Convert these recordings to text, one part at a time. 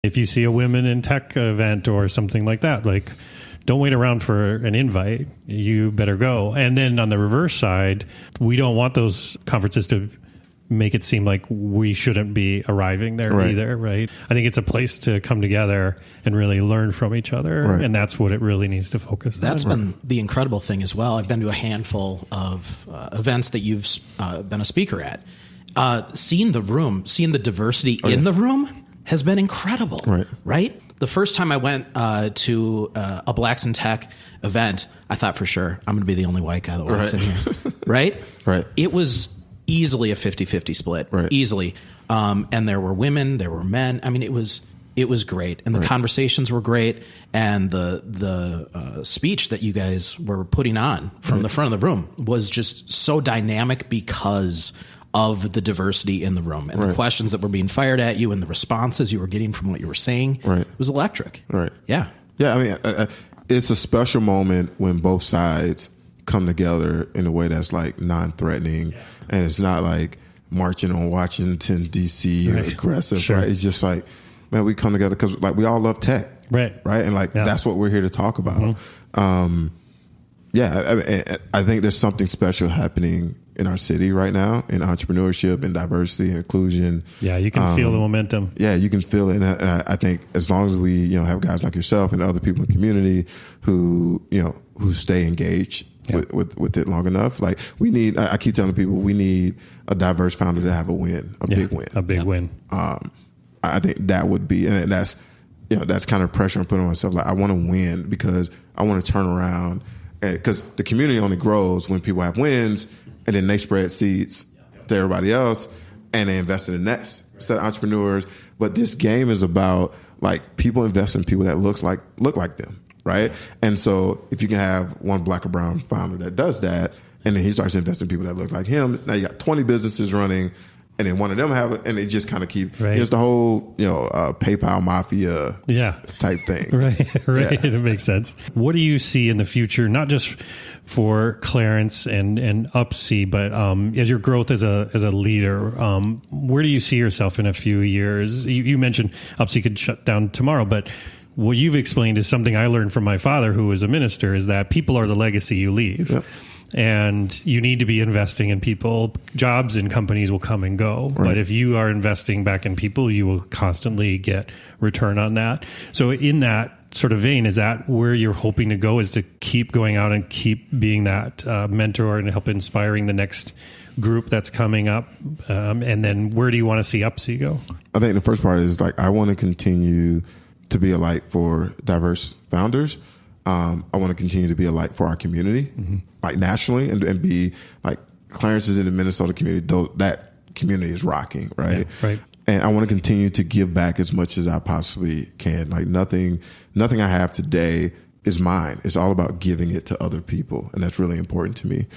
If you see a women in tech event or something like that, like, don't wait around for an invite. You better go. And then on the reverse side, we don't want those conferences to make it seem like we shouldn't be arriving there either, right? I think it's a place to come together and really learn from each other, and that's what it really needs to focus on. That's been the incredible thing as well. I've been to a handful of events that you've been a speaker at. Seeing the room, seeing the diversity in the room has been incredible, right? The first time I went to a Blacks in Tech event, I thought for sure I'm going to be the only white guy that walks in here, right? It was easily a 50-50 split, easily. And there were women, there were men. I mean, it was great, and the conversations were great, and the speech that you guys were putting on from the front of the room was just so dynamic because of the diversity in the room and the questions that were being fired at you and the responses you were getting from what you were saying. It was electric. Yeah. I mean, it's a special moment when both sides come together in a way that's like non-threatening, and it's not like marching on Washington D.C. aggressive. It's just like, man, we come together because like we all love tech, right? And like that's what we're here to talk about. I think there's something special happening in our city right now in entrepreneurship and diversity and inclusion. Yeah, you can feel the momentum. Yeah, you can feel it. And I think as long as we have guys like yourself and other people in the community who stay engaged with it long enough, like we need. I keep telling people we need a diverse founder to have a win, big win, a big win. I think that would be, and that's kind of pressure I'm putting on myself. Like I want to win because I want to turn around, because the community only grows when people have wins. And then they spread seeds to everybody else, and they invest in the next set of entrepreneurs. But this game is about like people invest in people that look like them, right? And so if you can have one black or brown founder that does that, and then he starts investing in people that look like him, now you got 20 businesses running, and then one of them have it, and they just kind of keep. It's the whole PayPal mafia type thing. Right. That makes sense. What do you see in the future, not just for Clarence and Upsie, but as your growth as a leader, where do you see yourself in a few years? You mentioned Upsie could shut down tomorrow, but what you've explained is something I learned from my father, who was a minister, is that people are the legacy you leave. Yep. And you need to be investing in people. Jobs and companies will come and go. But if you are investing back in people, you will constantly get return on that. So in that sort of vein, is that where you're hoping to go, is to keep going out and keep being that mentor and help inspiring the next group that's coming up? And then where do you want to see Upsie go? I think the first part is like, I want to continue to be a light for diverse founders. I want to continue to be a light for our community, like nationally, and be like Clarence is in the Minnesota community, though that community is rocking, right? And I want to continue to give back as much as I possibly can. Like nothing I have today is mine. It's all about giving it to other people, and that's really important to me.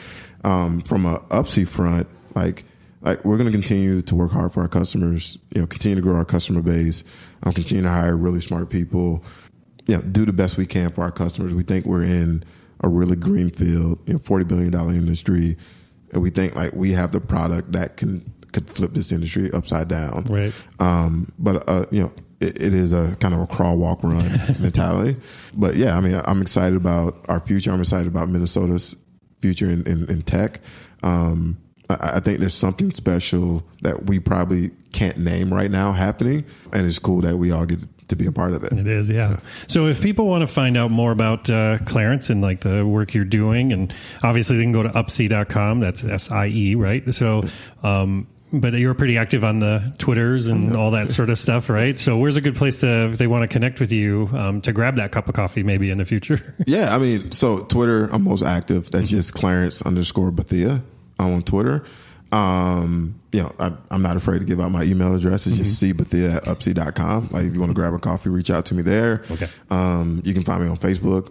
From a Upsie front, like we're going to continue to work hard for our customers. Continue to grow our customer base. Continue to hire really smart people. Do the best we can for our customers. We think we're in a really green field, $40 billion industry, and we think like we have the product that could flip this industry upside down. But it is a kind of a crawl, walk, run mentality. But yeah, I mean, I'm excited about our future. I'm excited about Minnesota's future in tech. I think there's something special that we probably can't name right now happening, and it's cool that we all get to be a part of it. It is, yeah. So if people want to find out more about Clarence and like the work you're doing, and obviously they can go to upsie.com. That's SIE, right? So, but you're pretty active on the Twitters and all that sort of stuff, right? So where's a good place to, if they want to connect with you, to grab that cup of coffee maybe in the future? Yeah, I mean, so Twitter, I'm most active. That's just Clarence_Bethea on Twitter. I'm not afraid to give out my email address. It's just cbethea@upsie.com. Like if you want to grab a coffee, reach out to me there. Okay. You can find me on Facebook.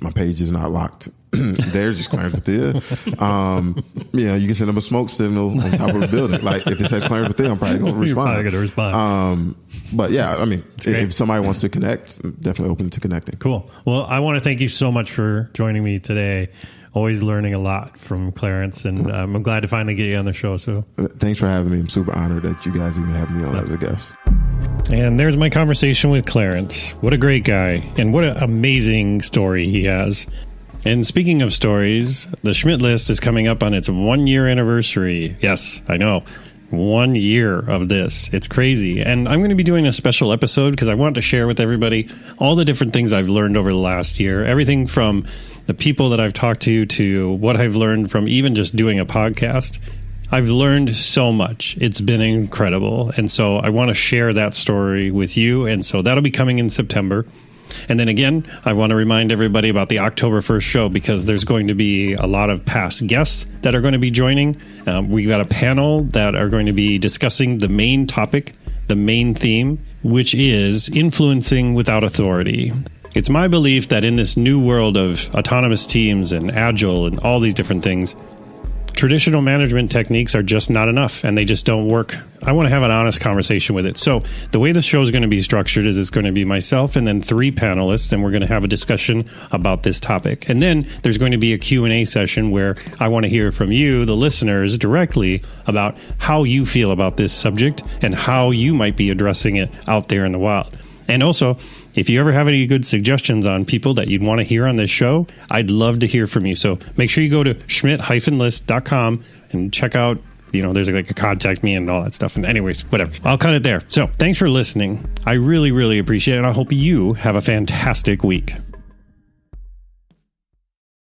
My page is not locked. There's just Clarence Bethea. You can send them a smoke signal on top of the building. Like if it says Clarence Bethea, I'm probably going to respond. You're probably going to respond. But yeah, I mean, if somebody wants to connect, I'm definitely open to connecting. Cool. Well, I want to thank you so much for joining me today. Always learning a lot from Clarence, and I'm glad to finally get you on the show. So thanks for having me. I'm super honored that you guys even have me on as a guest. And there's my conversation with Clarence. What a great guy, and what an amazing story he has. And speaking of stories, the Schmidt List is coming up on its 1-year anniversary. Yes, I know. 1 year of this. It's crazy. And I'm going to be doing a special episode because I want to share with everybody all the different things I've learned over the last year. Everything from the people that I've talked to what I've learned from even just doing a podcast. I've learned so much. It's been incredible. And so I want to share that story with you. And so that'll be coming in September. And then again, I want to remind everybody about the October 1st show because there's going to be a lot of past guests that are going to be joining. We've got a panel that are going to be discussing the main topic, the main theme, which is influencing without authority. It's my belief that in this new world of autonomous teams and agile and all these different things, traditional management techniques are just not enough and they just don't work. I want to have an honest conversation with it. So the way the show is going to be structured is it's going to be myself and then 3 panelists, and we're going to have a discussion about this topic. And then there's going to be a Q&A session where I want to hear from you, the listeners, directly about how you feel about this subject and how you might be addressing it out there in the wild. And also, if you ever have any good suggestions on people that you'd want to hear on this show, I'd love to hear from you. So make sure you go to schmidt-list.com and check out, there's like a contact me and all that stuff. And anyways, whatever. I'll cut it there. So thanks for listening. I really, really appreciate it. And I hope you have a fantastic week.